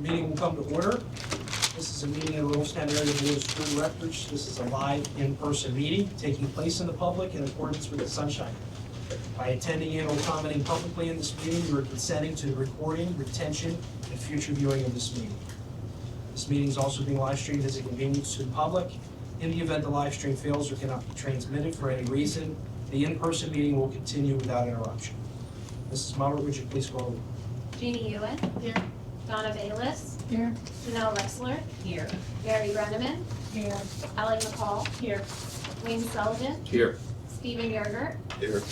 Meeting will come to order. This is a meeting of the Littlestown Area Board of School Directors. This is a live in-person meeting taking place in the public in accordance with the Sunshine Act. By attending and or commenting publicly in this meeting, you are consenting to the recording, retention, and future viewing of this meeting. This meeting is also being live streamed as a convenience to the public. In the event the live stream fails or cannot be transmitted for any reason, the in-person meeting will continue without interruption. Mrs. Muller, would you please call the roll? Jeannie Ewan. Here. Donna Bayless. Here. Janelle Ressler. Here. Gary Brenneman. Here. Ally McCall. Here. Wayne Sullivan. Here. Stephen Yergert. Here.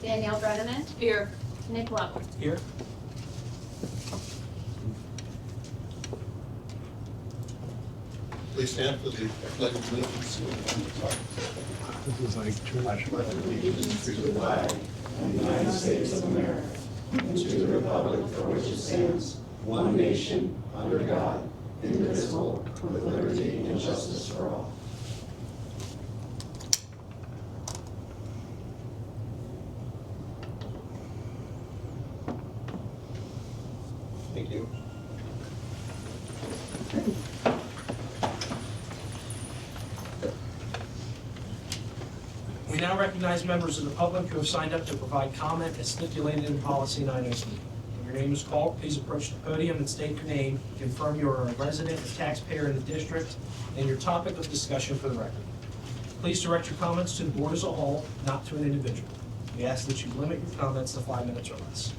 Danielle Brenneman. Here. Nick Lovell. Here. Please stand for the pledge of allegiance. This is like church. I pledge allegiance to the flag of the United States of America and to the republic for which it stands, one nation, under God, indivisible, with liberty and justice for all. Thank you. We now recognize members of the public who have signed up to provide comment as stipulated in Policy 903. When your name is called, please approach the podium and state your name, confirm you are a resident or taxpayer in the district, and your topic of discussion for the record. Please direct your comments to the board as a whole, not to an individual. We ask that you limit your comments to 5 minutes or less.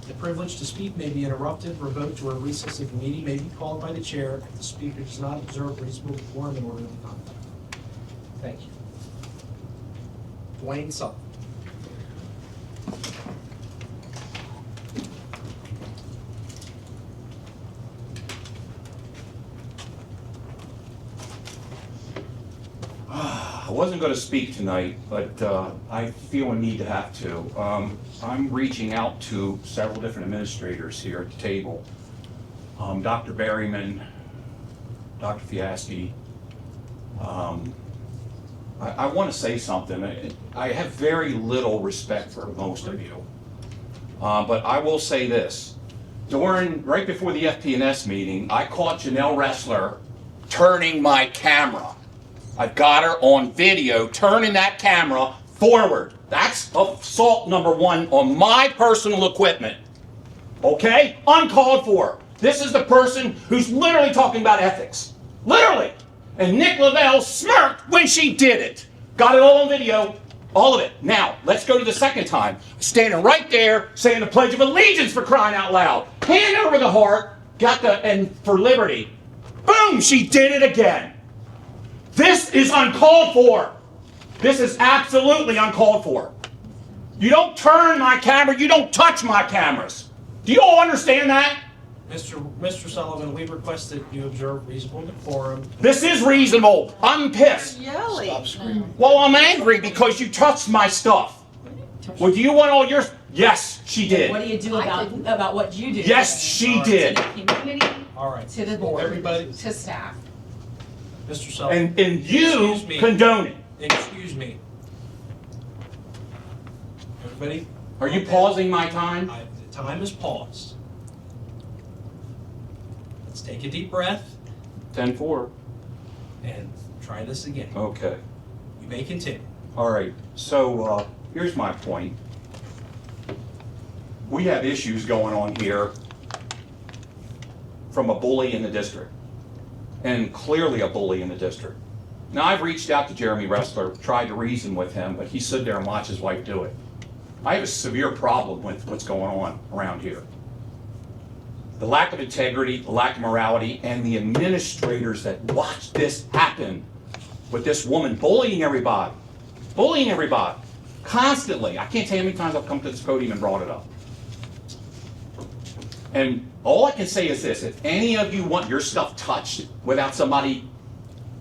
The privilege to speak may be interrupted, revoked, or a recess of the meeting may be called by the chair if the speaker does not observe reasonable decorum in order of the conduct. Thank you. Wayne Sullivan. I wasn't going to speak tonight, but I feel a need to have to. I'm reaching out to several different administrators here at the table. Dr. Berryman, Dr. Fiaschi. I want to say something. I have very little respect for most of you. But I will say this. Right before the FP&S meeting, I caught Janelle Ressler turning my camera. I've got her on video turning that camera forward. That's assault number 1 on my personal equipment. Okay? Uncalled for. This is the person who's literally talking about ethics. Literally. And Nick Lavelle smirked when she did it. Got it all on video, all of it. Now, let's go to the second time. Standing right there, saying the Pledge of Allegiance, for crying out loud. Hand over the heart, and for liberty. Boom, she did it again. This is uncalled for. This is absolutely uncalled for. You don't turn my camera, you don't touch my cameras. Do you all understand that? Mr. Sullivan, we request that you observe reasonable decorum. This is reasonable. I'm pissed. Yelling. Stop screaming. Well, I'm angry because you touched my stuff. Well, do you want all yours? Yes, she did. What do you do about what you do? Yes, she To did. the community, All right. to the board, Everybody, to staff. Mr. Sullivan. And you Excuse me. condone it. Excuse me. Everybody? Are you pausing my time? The time is paused. Let's take a deep breath 10-4. and try this again. Okay. You may continue. All right. So here's my point. We have issues going on here from a bully in the district, and clearly a bully in the district. Now, I've reached out to Jeremy Ressler, tried to reason with him, but he stood there and watched his wife do it. I have a severe problem with what's going on around here. The lack of integrity, the lack of morality, and the administrators that watch this happen with this woman bullying everybody, constantly. I can't tell you how many times I've come to this podium and brought it up. And all I can say is this: if any of you want your stuff touched without somebody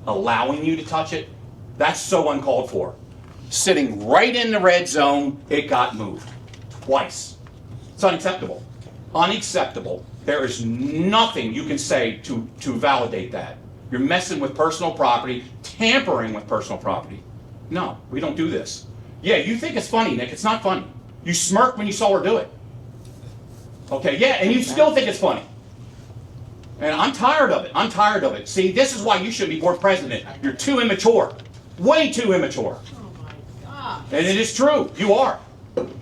allowing you to touch it, that's so uncalled for. Sitting right in the red zone, it got moved twice. It's unacceptable. Unacceptable. There is nothing you can say to validate that. You're messing with personal property, tampering with personal property. No, we don't do this. Yeah, you think it's funny, Nick. It's not funny. You smirked when you saw her do it. Okay, yeah, and you still think it's funny. And I'm tired of it. I'm tired of it. See, this is why you shouldn't be board president. You're too immature. Way too immature. Oh my God. And it is true. You are.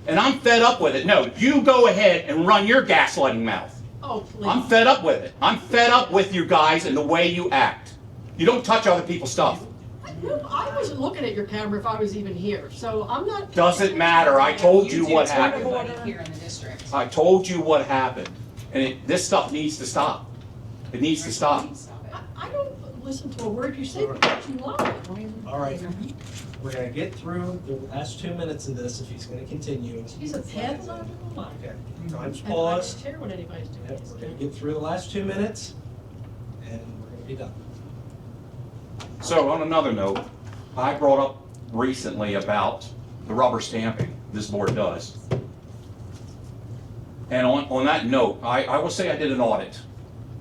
And I'm fed up with it. No, you go ahead and run your gaslighting mouth. Oh, please. I'm fed up with it. I'm fed up with you guys and the way you act. You don't touch other people's stuff. I wasn't looking at your camera if I was even here, so I'm not. Doesn't matter. I told you what happened. Everybody here in the district. I told you what happened. And this stuff needs to stop. It needs to stop. I don't listen to a word you say because you lie. All right, we're gonna get through the last 2 minutes of this if he's gonna continue. He's a pathological liar. Okay, time's And I paused. don't care what anybody's doing. Yep, we're gonna get through the last 2 minutes, and we're gonna be done. So on another note, I brought up recently about the rubber stamping this board does. And on that note, I will say I did an audit.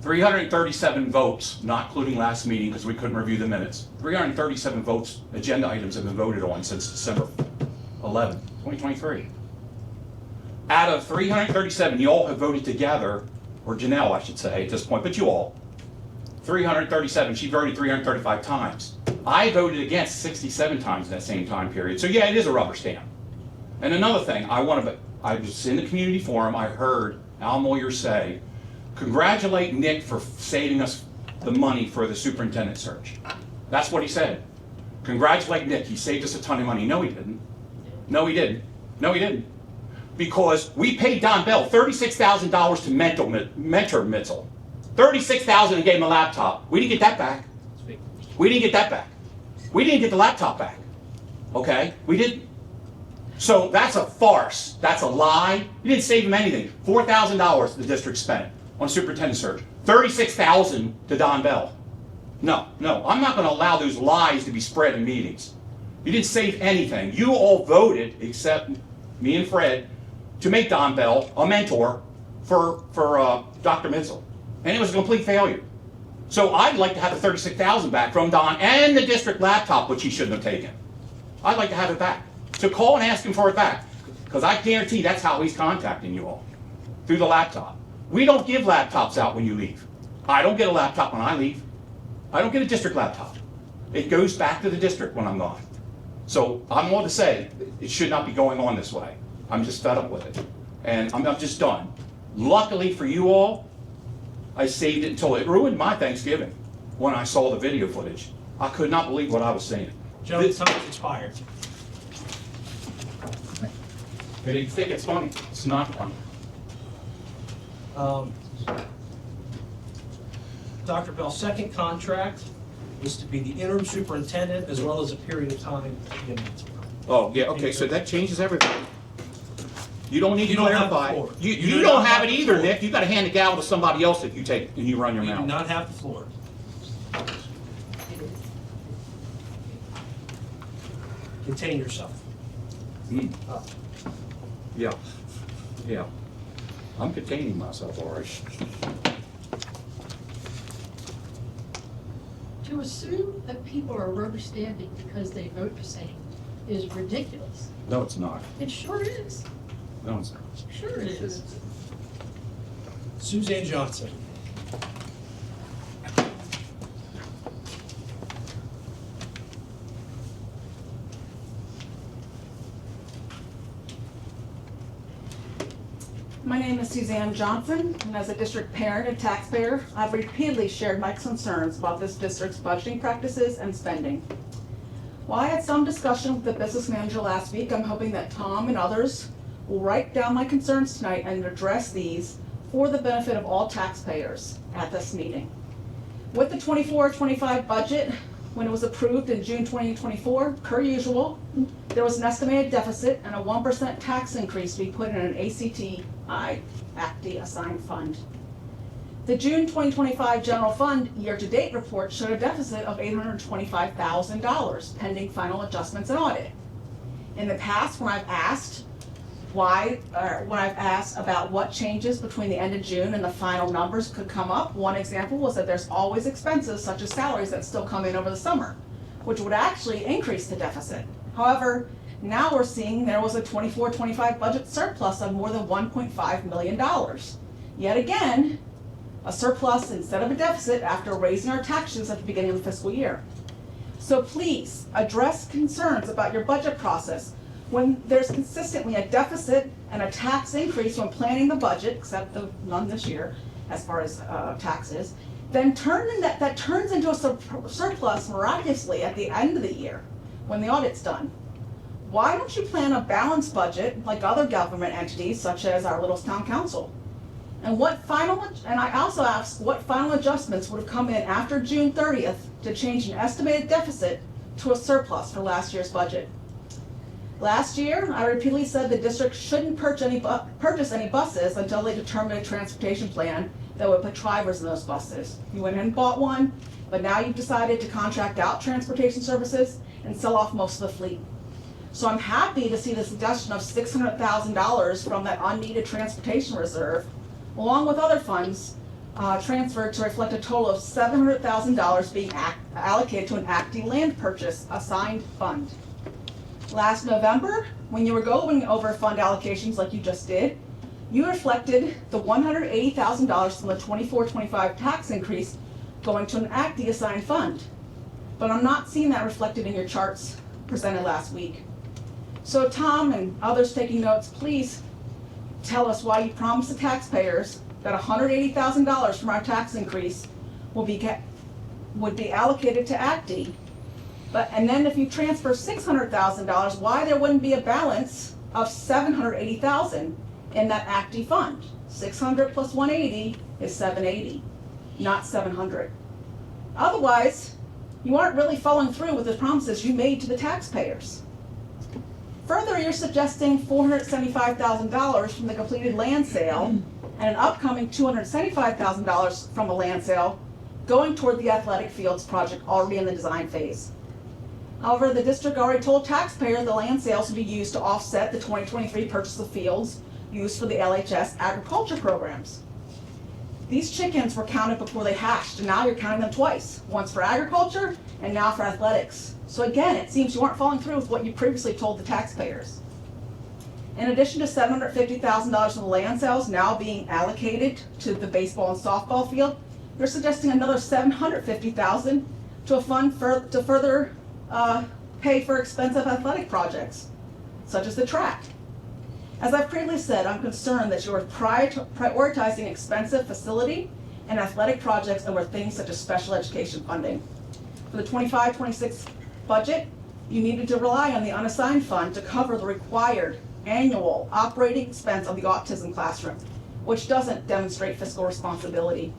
337 votes, not including last meeting because we couldn't review the minutes. 337 votes, agenda items have been voted on since December 11, 2023. Out of 337, you all have voted together, or Janelle, I should say, at this point, but you all. 337, she voted 335 times. I voted against 67 times in that same time period. So yeah, it is a rubber stamp. And another thing, I was in the community forum, I heard Al Moyer say, congratulate Nick for saving us the money for the superintendent search. That's what he said. Congratulate Nick, he saved us a ton of money. No, he didn't. No, he didn't. No, he didn't. Because we paid Don Bell $36,000 to mentor Mitchell. $36,000 and gave him a laptop. We didn't get that back. We didn't get that back. We didn't get the laptop back. Okay? We didn't. So that's a farce. That's a lie. You didn't save him anything. $4,000 the district spent on superintendent search. $36,000 to Don Bell. No, I'm not going to allow those lies to be spread in meetings. You didn't save anything. You all voted, except me and Fred, to make Don Bell a mentor for Dr. Mitchell. And it was a complete failure. So I'd like to have the $36,000 back from Don and the district laptop, which he shouldn't have taken. I'd like to have it back. So call and ask him for it back. Because I guarantee that's how he's contacting you all. Through the laptop. We don't give laptops out when you leave. I don't get a laptop when I leave. I don't get a district laptop. It goes back to the district when I'm gone. So I'm all to say, it should not be going on this way. I'm just fed up with it. And I'm just done. Luckily for you all, I saved it until it ruined my Thanksgiving when I saw the video footage. I could not believe what I was seeing. Gentlemen, time's expired. But you think it's funny? It's not funny. Dr. Bell's second contract was to be the interim superintendent as well as a period of time. Oh, yeah, okay, so that changes everything. You don't need to You don't have the clarify. floor. You You do don't not have have it the either, floor. Nick. You gotta hand the gavel to somebody else if you take, and you run your You do mouth. not have the floor. Contain yourself. Mm. Yeah, yeah. I'm containing myself, all right. To assume that people are rubber stamping because they vote the same is ridiculous. No, it's not. It sure is. No, it's not. Sure it is. Suzanne Johnson. My name is Suzanne Johnson, and as a district parent and taxpayer, I've repeatedly shared my concerns about this district's budgeting practices and spending. While I had some discussion with the business manager last week, I'm hoping that Tom and others will write down my concerns tonight and address these for the benefit of all taxpayers at this meeting. With the 24-25 budget, when it was approved in June 2024, per usual, there was an estimated deficit and a 1% tax increase to be put in an ACTI assigned fund. The June 2025 general fund year-to-date report showed a deficit of $825,000 pending final adjustments and audit. In the past, when I've asked about what changes between the end of June and the final numbers could come up, one example was that there's always expenses such as salaries that still come in over the summer, which would actually increase the deficit. However, now we're seeing there was a 24-25 budget surplus of more than $1.5 million. Yet again, a surplus instead of a deficit after raising our taxes at the beginning of the fiscal year. So please address concerns about your budget process. When there's consistently a deficit and a tax increase when planning the budget, except the none this year as far as taxes, then that turns into a surplus miraculously at the end of the year when the audit's done. Why don't you plan a balanced budget like other government entities such as our Littlestown Council? And I also asked what final adjustments would have come in after June 30th to change an estimated deficit to a surplus for last year's budget. Last year, I repeatedly said the district shouldn't purchase any buses until they determined a transportation plan that would put drivers in those buses. You went and bought one, but now you've decided to contract out transportation services and sell off most of the fleet. So I'm happy to see the suggestion of $600,000 from that unneeded transportation reserve, along with other funds, transferred to reflect a total of $700,000 being allocated to an ACT land purchase assigned fund. Last November, when you were going over fund allocations like you just did, you reflected the $180,000 from the 24-25 tax increase going to an ACT assigned fund. But I'm not seeing that reflected in your charts presented last week. So Tom and others taking notes, please tell us why you promised the taxpayers that $180,000 from our tax increase would be allocated to ACT. And then if you transfer $600,000, why there wouldn't be a balance of $780,000 in that ACT fund? 600 plus 180 is 780, not 700. Otherwise, you aren't really following through with the promises you made to the taxpayers. Further, you're suggesting $475,000 from the completed land sale and an upcoming $275,000 from a land sale going toward the athletic fields project already in the design phase. However, the district already told taxpayers the land sales would be used to offset the 2023 purchase of fields used for the LHS agriculture programs. These chickens were counted before they hatched, and now you're counting them twice, once for agriculture and now for athletics. So again, it seems you aren't following through with what you previously told the taxpayers. In addition to $750,000 from the land sales now being allocated to the baseball and softball field, you're suggesting another $750,000 to a fund to further pay for expensive athletic projects, such as the track. As I've previously said, I'm concerned that you are prioritizing expensive facility and athletic projects over things such as special education funding. For the 25-26 budget, you needed to rely on the unassigned fund to cover the required annual operating expense of the autism classroom, which doesn't demonstrate fiscal responsibility.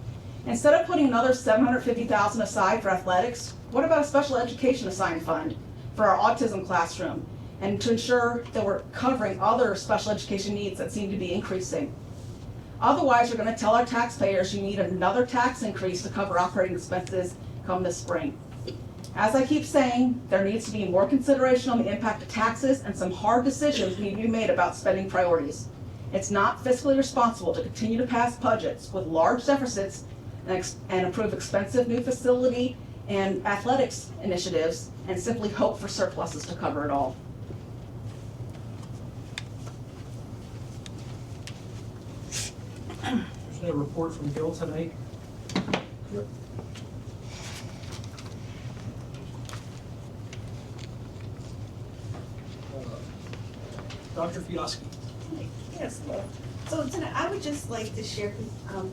Instead of putting another $750,000 aside for athletics, what about a special education assigned fund for our autism classroom and to ensure that we're covering other special education needs that seem to be increasing? Otherwise, you're going to tell our taxpayers you need another tax increase to cover operating expenses come this spring. As I keep saying, there needs to be more consideration on the impact of taxes and some hard decisions need to be made about spending priorities. It's not fiscally responsible to continue to pass budgets with large deficits and approve expensive new facility and athletics initiatives and simply hope for surpluses to cover it all. There's no report from Gil tonight. Dr. Fiaski. Yes, well, so tonight, I would just like to share,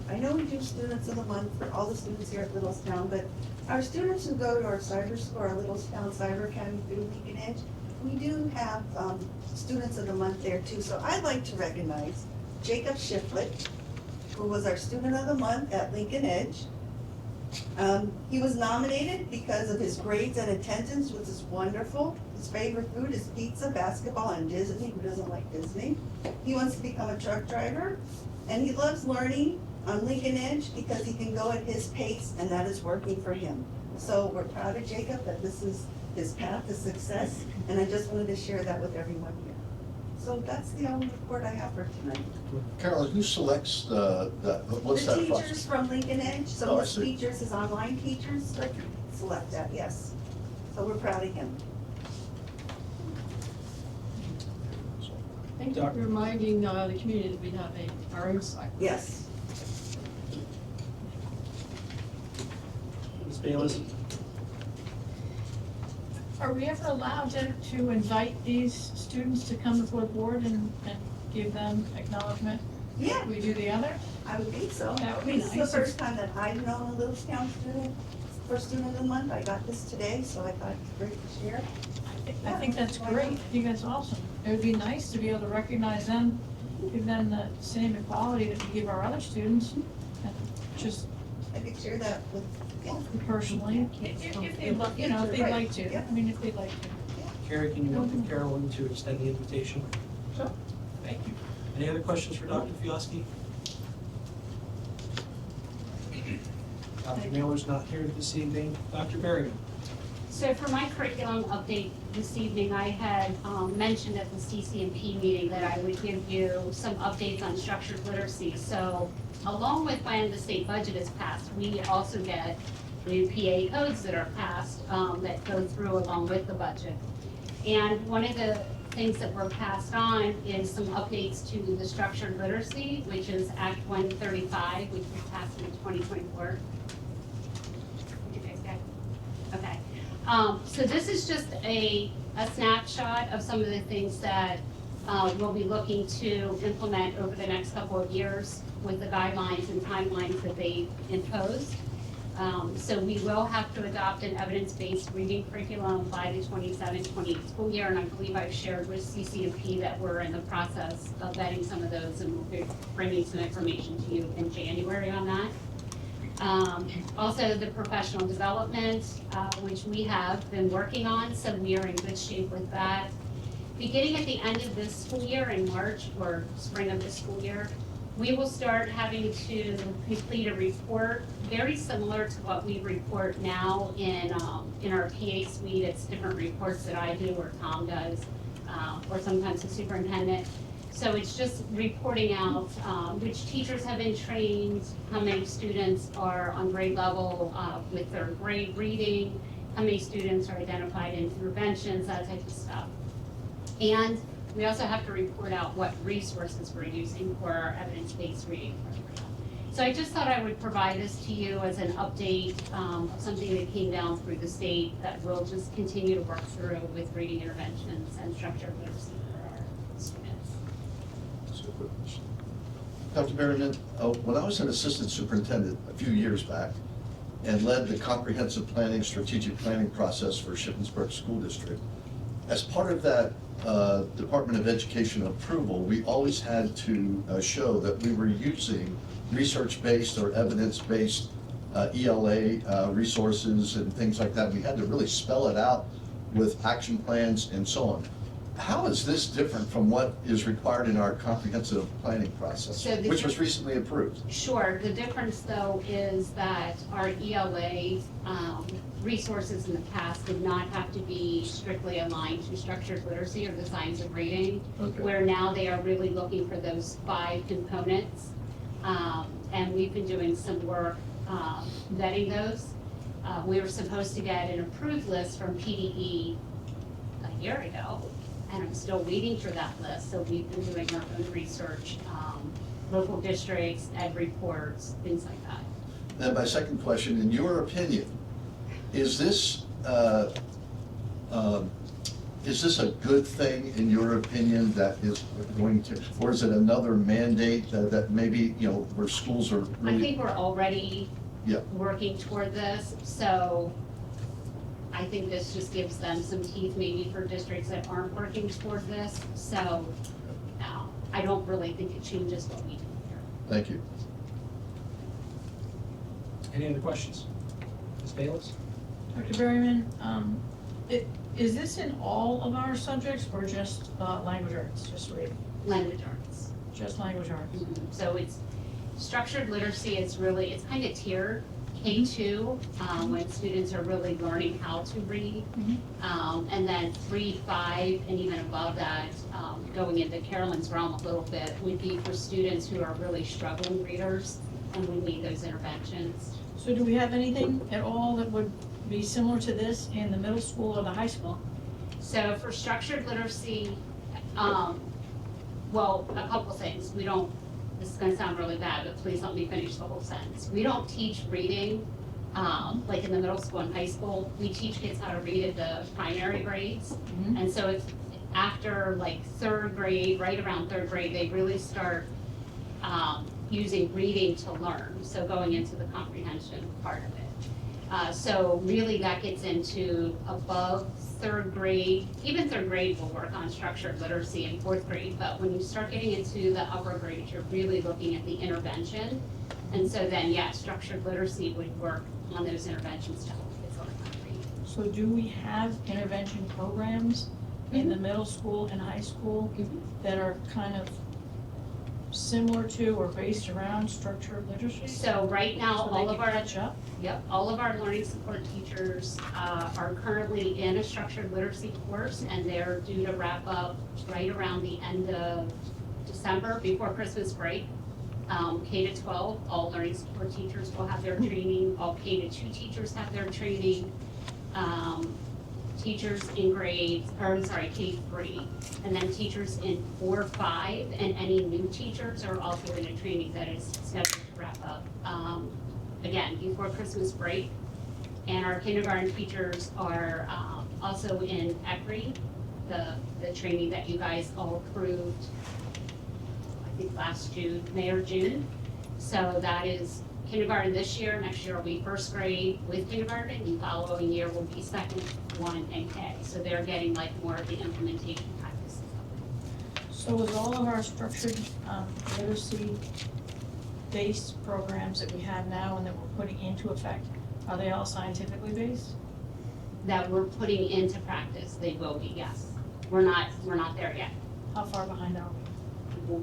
I know we do Students of the Month for all the students here at Littlestown, but our students who go to our cyber school, our Littlestown Cyber Academy through Lincoln Edge, we do have Students of the Month there too. So I'd like to recognize Jacob Shiflett, who was our Student of the Month at Lincoln Edge. He was nominated because of his grades and attendance, which is wonderful. His favorite food is pizza, basketball, and Disney. Who doesn't like Disney? He wants to become a truck driver, and he loves learning on Lincoln Edge because he can go at his pace, and that is working for him. So we're proud of Jacob that this is his path to success, and I just wanted to share that with everyone here. So that's the only report I have for tonight. Carolyn, who selects what's The that teachers process? from Lincoln Edge, Oh, so I his see. teachers, his online teachers, select that, yes. So we're proud of him. Thank you for reminding the community that we have our own site. Yes. Bayless? Are we ever allowed to invite these students to come before the board and give them acknowledgement? Yeah, We do the other? I would think so. That would be This is the nice. first time that I've known a Littlestown student for Student of the Month. I got this today, so I thought it's great to share. I think that's great. I think that's awesome. It would be nice to be able to recognize them, give them the same equality that we give our other students. And just I could share that with, yeah. personally, if they'd like, you know, if they'd like to. Right. I mean, if they'd like to. Carrie, can you work with Carolyn to extend the invitation? Sure. Thank you. Any other questions for Dr. Fiaski? Dr. Naylor's not here this evening. Dr. Berryman? So for my curriculum update this evening, I had mentioned at the CCMP meeting that I would give you some updates on structured literacy. So along with when the state budget is passed, we also get new PA codes that are passed that go through along with the budget. And one of the things that were passed on is some updates to the structured literacy, which is Act 135, which was passed in 2024. You guys got it? Okay. So this is just a snapshot of some of the things that we'll be looking to implement over the next couple of years with the guidelines and timelines that they imposed. So we will have to adopt an evidence-based reading curriculum by the 27-28 school year, and I believe I've shared with CCMP that we're in the process of vetting some of those, and we'll be bringing some information to you in January on that. Also, the professional development, which we have been working on, so we are in good shape with that. Beginning at the end of this school year in March or spring of this school year, we will start having to complete a report very similar to what we report now in our PA suite. It's different reports that I do or Tom does, or sometimes the superintendent. So it's just reporting out which teachers have been trained, how many students are on grade level with their grade reading, how many students are identified in interventions, that type of stuff. And we also have to report out what resources we're using for our evidence-based reading program. So I just thought I would provide this to you as an update of something that came down through the state that we'll just continue to work through with reading interventions and structured literacy for our students. Dr. Berryman, when I was an assistant superintendent a few years back and led the comprehensive planning, strategic planning process for Shippensburg School District, as part of that Department of Education approval, we always had to show that we were using research-based or evidence-based ELA resources and things like that. We had to really spell it out with action plans and so on. How is this different from what is required in our comprehensive planning process, So which was recently approved? Sure, the difference though is that our ELA resources in the past did not have to be strictly aligned to structured literacy or the science of reading, Okay. where now they are really looking for those 5 components. And we've been doing some work vetting those. We were supposed to get an approved list from PDE a year ago, and I'm still waiting for that list, so we've been doing our own research, local districts, ed reports, things like that. Then my second question, in your opinion, is this a good thing, in your opinion, that is going to, or is it another mandate that maybe, you know, where schools are really? I think we're already Yeah. working toward this, so I think this just gives them some teeth maybe for districts that aren't working toward this. So I don't really think it changes what we do here. Thank you. Any other questions? Ms. Bayless? Dr. Berryman, is this in all of our subjects or just language arts, just reading? Language arts. Just language arts? So it's structured literacy, it's kind of tiered. K2, when students are really learning how to read. And then 3, 5, and even above that, going into Carolyn's realm a little bit, would be for students who are really struggling readers, and we need those interventions. So do we have anything at all that would be similar to this in the middle school or the high school? So for structured literacy, well, a couple things. This is gonna sound really bad, but please let me finish the whole sentence. We don't teach reading like in the middle school and high school, we teach kids how to read at the primary grades. And so it's after like third grade, right around third grade, they really start using reading to learn, so going into the comprehension part of it. So really that gets into above third grade, even third grade will work on structured literacy in fourth grade, but when you start getting into the upper grades, you're really looking at the intervention. And so then, yeah, structured literacy would work on those interventions to help kids learn how to read. So do we have intervention programs in the middle school and high school that are kind of similar to or based around structured literacy? So right now, So they all of can our catch up? Yep, all of our learning support teachers are currently in a structured literacy course, and they're due to wrap up right around the end of December, before Christmas break. K to 12, all learning support teachers will have their training, all K to 2 teachers have their training. Teachers in grades, or I'm sorry, K 3, and then teachers in 4, 5, and any new teachers are also in a training that is scheduled to wrap up, again, before Christmas break. And our kindergarten teachers are also in ECRI, the training that you guys all approved, I think last June, May or June. So that is kindergarten this year, next year will be first grade with kindergarten, and the following year will be second, 1, and K. So they're getting like more of the implementation practices. So with all of our structured literacy based programs that we have now and that we're putting into effect, are they all scientifically based? That we're putting into practice, they will be, yes. We're not there yet. How far behind are we?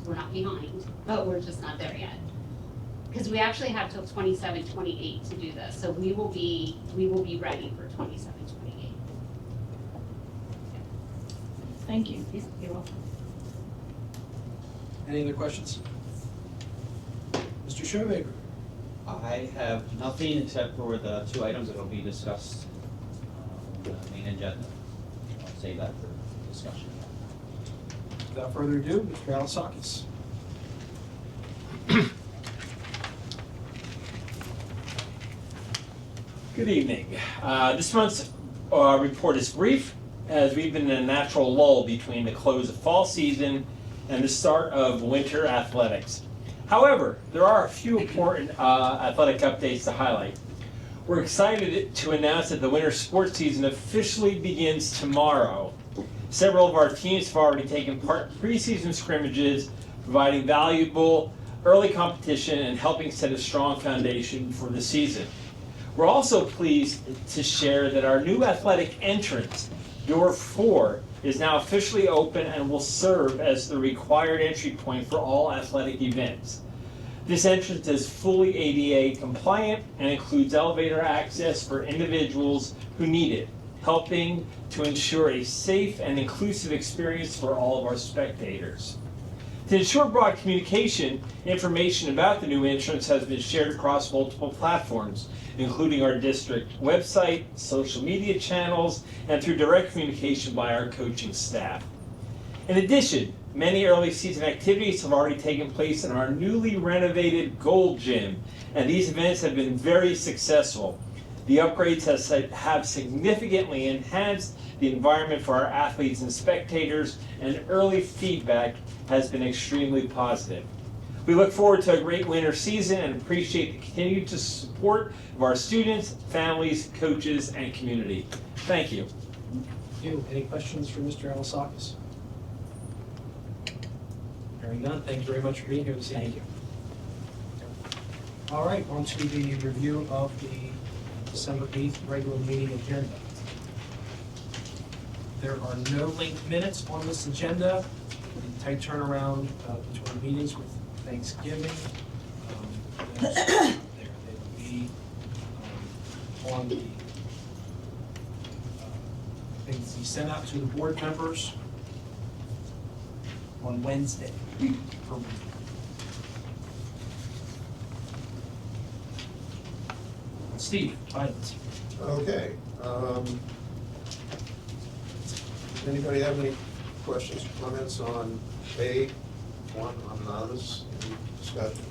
We're not behind, but we're just not there yet. Because we actually have till 27, 28 to do this, so we will be ready for 27, 28. Thank you. You're welcome. Any other questions? Mr. Schoenmaker? I have nothing except for the 2 items that will be discussed on the main agenda. I'll save that for discussion. Without further ado, Mr. Alasakis. Good evening. This month's report is brief, as we've been in a natural lull between the close of fall season and the start of winter athletics. However, there are a few important athletic updates to highlight. We're excited to announce that the winter sports season officially begins tomorrow. Several of our teams have already taken part in preseason scrimmages, providing valuable early competition and helping set a strong foundation for the season. We're also pleased to share that our new athletic entrance, Door 4, is now officially open and will serve as the required entry point for all athletic events. This entrance is fully ADA compliant and includes elevator access for individuals who need it, helping to ensure a safe and inclusive experience for all of our spectators. To ensure broad communication, information about the new entrance has been shared across multiple platforms, including our district website, social media channels, and through direct communication by our coaching staff. In addition, many early season activities have already taken place in our newly renovated Gold Gym, and these events have been very successful. The upgrades have significantly enhanced the environment for our athletes and spectators, and early feedback has been extremely positive. We look forward to a great winter season and appreciate the continued support of our students, families, coaches, and community. Thank you. Thank you. Any questions for Mr. Alasakis? Hearing none, thank you very much for being here this evening. Thank you. All right, on to the review of the December 8th regular meeting agenda. There are no linked minutes on this agenda. Tight turnaround between meetings with Thanksgiving. They will be on the things he sent out to the board members on Wednesday. Steve, items. Okay. Does anybody have any questions or comments on A1 on those? Any discussion?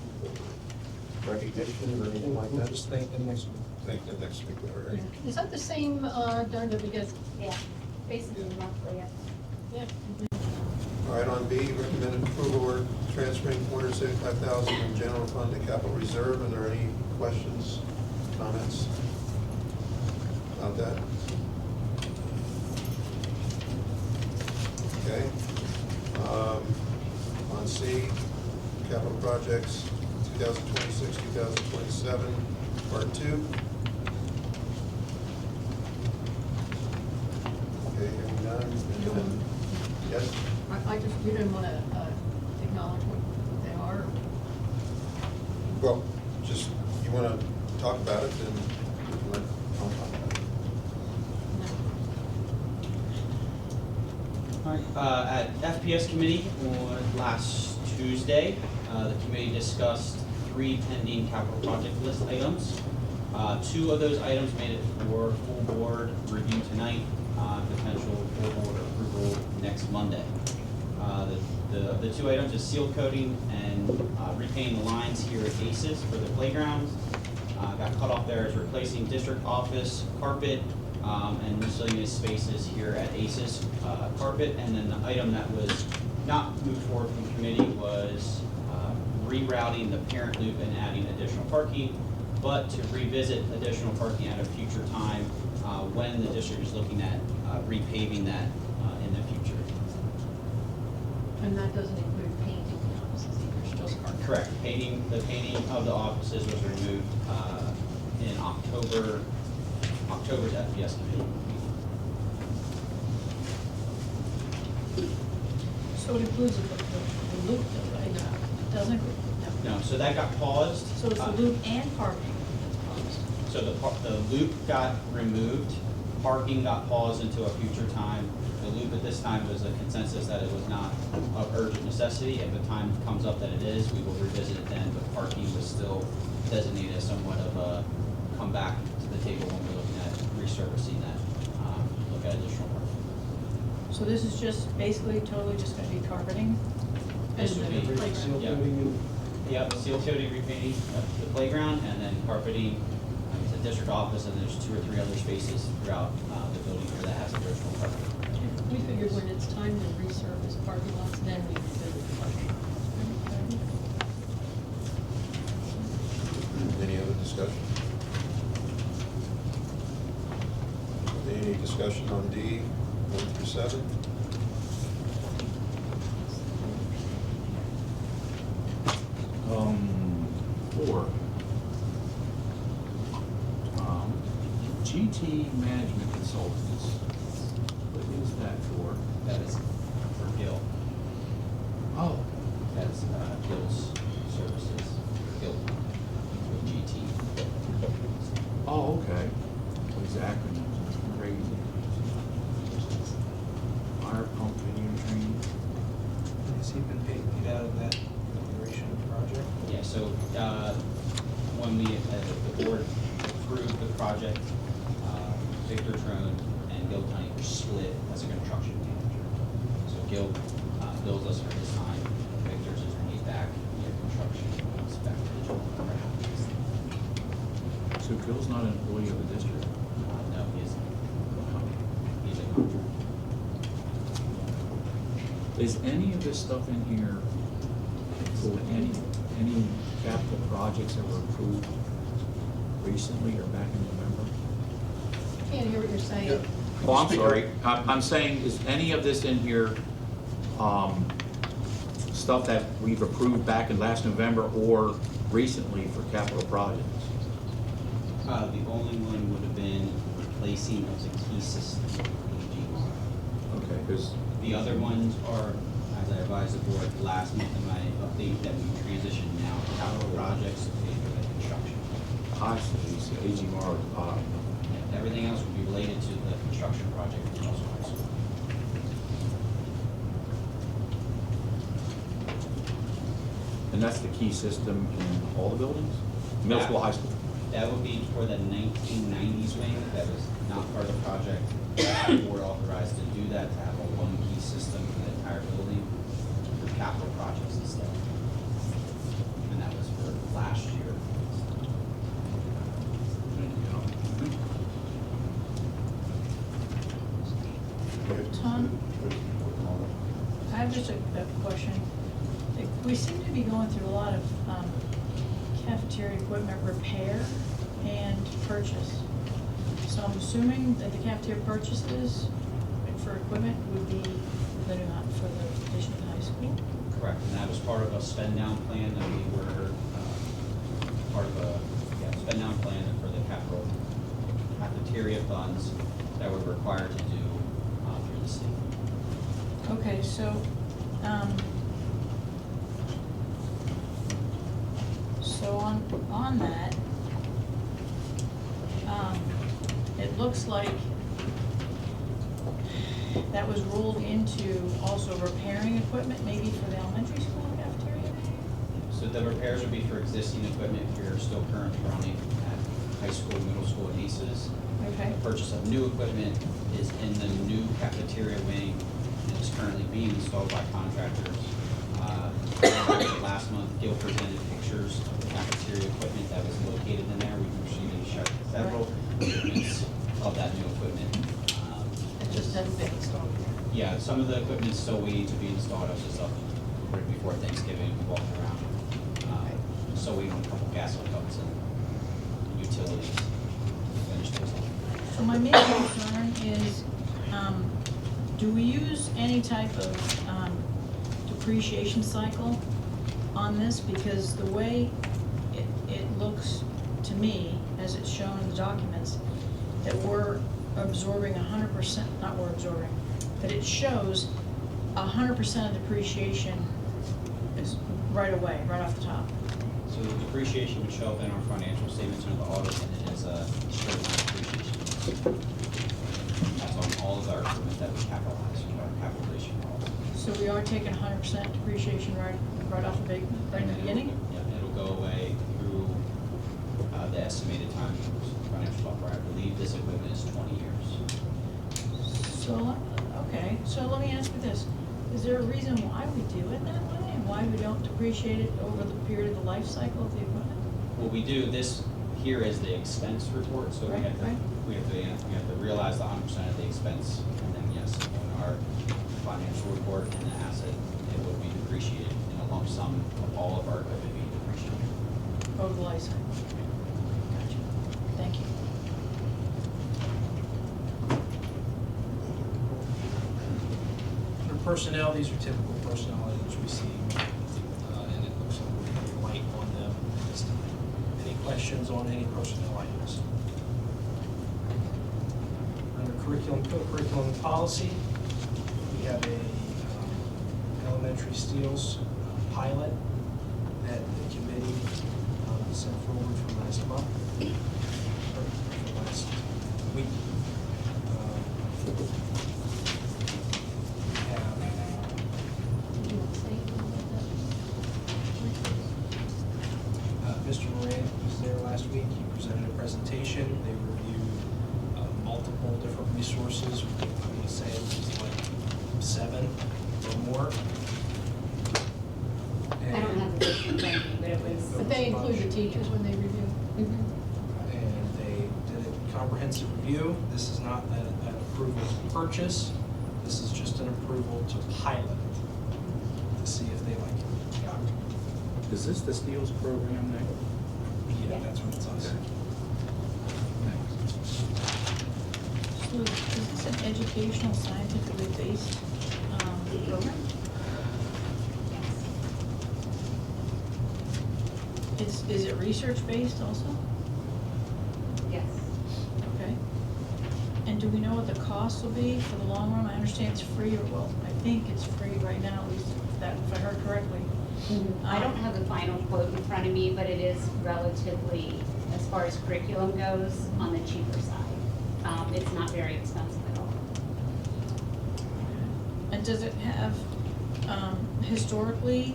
recognition or anything like that? Just think the next one. Thank you, next week, all right. Is that the same, Darla, because, Yeah, basically monthly, yeah. All right, on B, recommended approval, we're transferring $475,000 from general fund to capital reserve. Are there any questions, comments about that? Okay. On C, capital projects, 2026, 2027, part 2. Okay, hearing none. And then- Yes? I just, you didn't want to acknowledge what they are. Well, just, you want to talk about it, then we can let Tom talk about it. All right, at FPS committee on last Tuesday, the committee discussed 3 pending capital project list items. 2 of those items made it for full board review tonight, potential full board approval next Monday. The 2 items is seal coating and repainting the lines here at ACES for the playgrounds. Got cut off there as replacing district office carpet and miscellaneous spaces here at ACES carpet. And then the item that was not moved forward from the committee was rerouting the parent loop and adding additional parking, but to revisit additional parking at a future time when the district is looking at repaving that in the future. And that doesn't include painting the offices either, just carpet. Correct. The painting of the offices was removed in October's FPS committee. So it includes the loop, though, right? It doesn't include, no. No, so that got paused. So it's the loop and parking that's paused. So the loop got removed, parking got paused until a future time. The loop at this time was a consensus that it was not of urgent necessity. If the time comes up that it is, we will revisit it then, but parking was still designated as somewhat of a come back to the table when we're looking at resurfacing that, look at additional parking. So this is just basically totally just gonna be carpeting? This would be, And the Seal playground. yeah. coating and Yeah, seal coating, repainting of the playground, and then carpeting, the district office, and there's 2 or 3 other spaces throughout the building here that has additional carpeting. We figured when it's time to resurface parking lots, then we revisit the parking. Any other discussion? Any discussion on D, 1 through 7? Four. GT Management Consultants. What is that for? That is for Gil. Oh, That's Gil's services, Gil, with GT. oh, okay. These acronyms, are crazy. Fire pump video training. has he been paid out of that duration of the project? Yeah, so, when we, the board approved the project, Victor Trone and Gil Tunny were split as a construction manager. So Gil, bills us for his time, Victor's is paid back, via construction, it's back to the general fund. So Gil's not an employee of the district? No, he isn't. He's a contractor. Is any of this stuff in here for any capital projects that were approved recently or back in November? Can't hear what you're saying. Oh, I'm sorry. I'm saying, is any of this in here, stuff that we've approved back in last November or recently for capital projects? The only one would have been replacing of the key system. Okay, because The other ones are, as I advised the board last month in my update, that we transition now to capital projects to pay for the construction. I see, AGMR, Everything else would be related to the construction project in Russell High School. and that's the key system in all the buildings? Middle school, high school? That would be for the 1990s wing, that was not part of the project. The board authorized to do that, to have a one key system for the entire building for capital projects instead. And that was for last year, Tom, I have just a question. Like, we seem to be going through a lot of cafeteria equipment repair and purchase. So I'm assuming that the cafeteria purchases for equipment would be for the addition to the high school? Correct, and that was part of a spend down plan that we were, part of a, spend down plan for the capital cafeteria funds that we're required to do through the state. Okay, so, on that, it looks like that was rolled into also repairing equipment, maybe for the elementary school cafeteria, maybe? So the repairs would be for existing equipment if you're still currently running at high school, middle school, and ACES. Okay, The purchase of new equipment is in the new cafeteria wing and is currently being installed by contractors. Last month, Gil presented pictures of the cafeteria equipment that was located in there. We've received several shipments of that new equipment. it just hasn't been installed yet. Yeah, some of the equipment's still waiting to be installed. I was just up right before Thanksgiving, walking around. So waiting on a couple gas hookups and utilities to finish those up. So my main concern is, do we use any type of depreciation cycle on this? Because the way it looks to me, as it's shown in the documents, that we're absorbing 100%, not we're absorbing, that it shows 100% of depreciation is right away, right off the top. So the depreciation would show up in our financial statements under the audit, and it is a straight line depreciation. That's on all of our equipment that we capitalize, our capitalization policy. So we are taking 100% depreciation right off the right in the beginning? Yeah, it'll go away through the estimated time of financial software. I believe this equipment is 20 years. So, okay, so let me ask you this. Is there a reason why we do it that way, and why we don't depreciate it over the period of the life cycle of the equipment? What we do, this here is the expense report, so Right, right. we have to realize the 100% of the expense, and then yes, on our financial report and the asset, it would be depreciated in a lump sum of all of our equipment being depreciated. Over the life cycle? Gotcha. Thank you. Under personnel, these are typical personnel items we see, and it looks like we're pretty light on them at this time. Any questions on any personnel items? Under curriculum, co-curriculum policy, we have a elementary steels pilot that the committee sent forward from last month, or from last week. Mr. Moran was there last week. He presented a presentation. They reviewed multiple different resources. I'm going to say it was like 7 or more. I don't have the list in front of me, but it was. But they include the teachers when they review? And they did a comprehensive review. This is not an approval to purchase. This is just an approval to pilot it, to see if they like it. Is this the Steels program there? Yeah, that's what it's on. So is this an educational, scientifically based program? Is it research-based also? Yes. Okay. And do we know what the cost will be for the long run? I understand it's free, or well, I think it's free right now, at least if I heard correctly. I don't have the final quote in front of me, but it is relatively, as far as curriculum goes, on the cheaper side. It's not very expensive at all. And does it have, historically,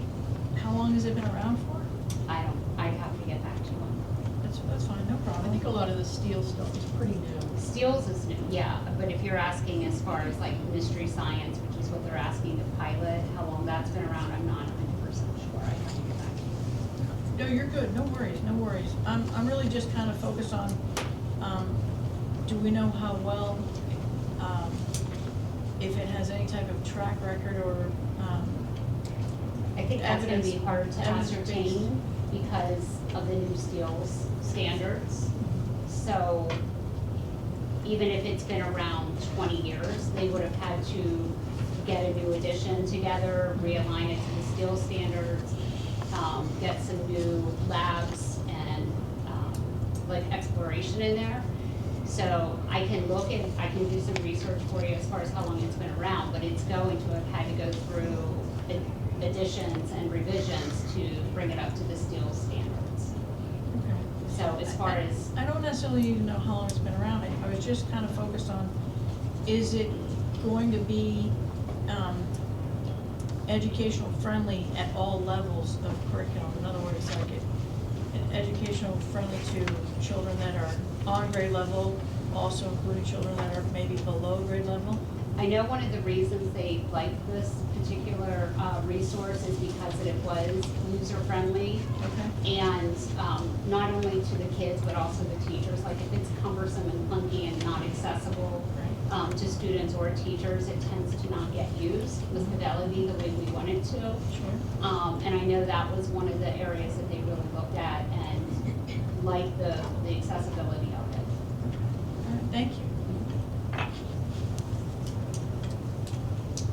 how long has it been around for? I'd have to get back to them. That's fine, no problem. I think a lot of the steel stuff is pretty new. Steels is new, yeah, but if you're asking as far as like mystery science, which is what they're asking to pilot, how long that's been around, I'm not 100% sure. I have to get back to you. No, you're good, no worries, no worries. I'm really just kind of focused on, do we know how well, if it has any type of track record or, I think that's gonna be Evidence- hard to evidence-based. ascertain because of the new steels standards. So even if it's been around 20 years, they would have had to get a new edition together, realign it to the steel standards, get some new labs and, like exploration in there. So I can look and I can do some research for you as far as how long it's been around, but it's going to have had to go through additions and revisions to bring it up to the steel standards. So as far as, I don't necessarily even know how long it's been around. I was just kind of focused on, is it going to be educational friendly at all levels of curriculum? In other words, like educational friendly to children that are on grade level, also including children that are maybe below grade level? I know one of the reasons they liked this particular resource is because it was user-friendly. Okay. And not only to the kids, but also the teachers. Like if it's cumbersome and clunky and not accessible to students or teachers, it tends to not get used with fidelity the way we want it to. Sure. And I know that was one of the areas that they really looked at and liked the accessibility of it. All right, thank you.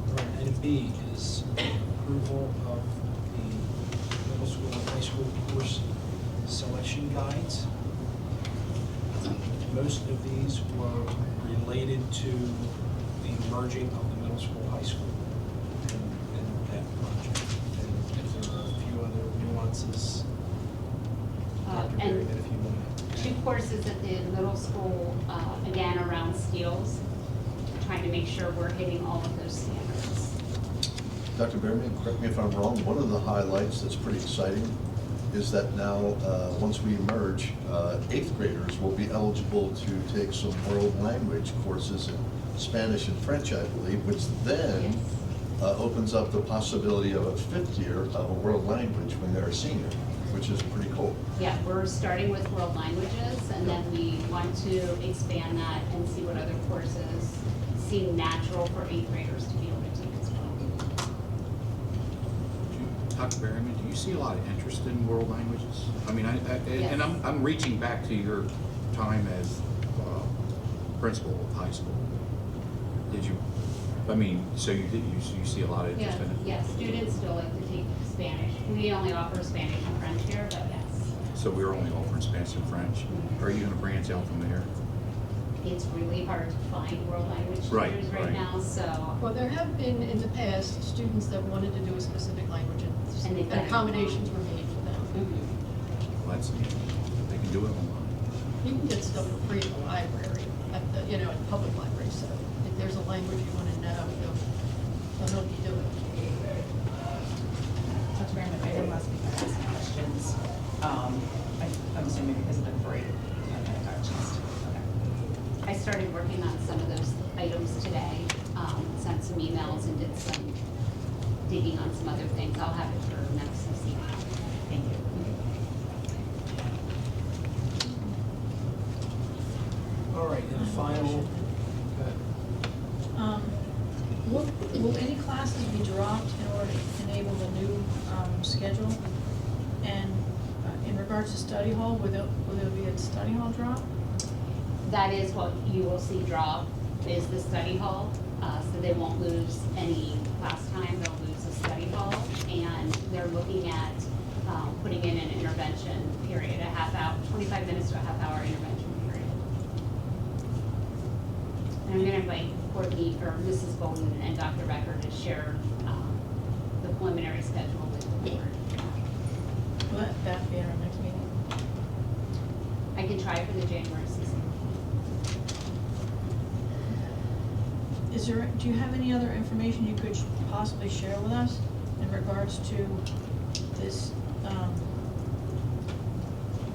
All right, item B is approval of the middle school and high school course selection guides. Most of these were related to the merging of the middle school, high school, and that project. And if there are a few other nuances, Dr. And Berryman, if you want to. two courses at the middle school, again, around steels, trying to make sure we're hitting all of those standards. Dr. Berryman, correct me if I'm wrong, one of the highlights that's pretty exciting is that now, once we merge, 8th graders will be eligible to take some world language courses in Spanish and French, I believe, which then opens up the possibility of a 5th year of a world language when they're a senior, which is pretty cool. Yeah, we're starting with world languages, and then we want to expand that and see what other courses seem natural for 8th graders to be able to take as well. Dr. Berryman, do you see a lot of interest in world languages? I mean, Yes. and I'm reaching back to your time as principal of high school. Did you, I mean, so you see a lot of interest in it? Yes, students still like to take Spanish. We only offer Spanish and French here, but yes. So we're only offering Spanish and French. Are you gonna branch out from there? It's really hard to find world language Right, tutors right right. now, so. Well, there have been in the past students that wanted to do a specific language And they've and done it. accommodations were made for them. Mhm. Well, that's, they can do it online. You can get stuff for free at the library, at the, you know, at public libraries, so if there's a language you want to know, they'll help you do it. Dr. Berryman, I didn't want to speak on asking questions. I'm assuming because of the break, you haven't got a chance to. Okay. I started working on some of those items today, sent some emails and did some digging on some other things. I'll have it for next CC. Thank you. All right, and the final, Will any classes be dropped in order to enable the new schedule? And in regards to study hall, will there be a study hall drop? That is what you will see drop, is the study hall. So they won't lose any class time, they'll lose the study hall. And they're looking at putting in an intervention period, a half hour, 25 minutes to a half hour intervention period. And I'm gonna invite Courtney, or Mrs. Bowman and Dr. Becker to share the preliminary schedule with the board. Will that be at our next meeting? I can try for the January 16th. Do you have any other information you could possibly share with us in regards to this,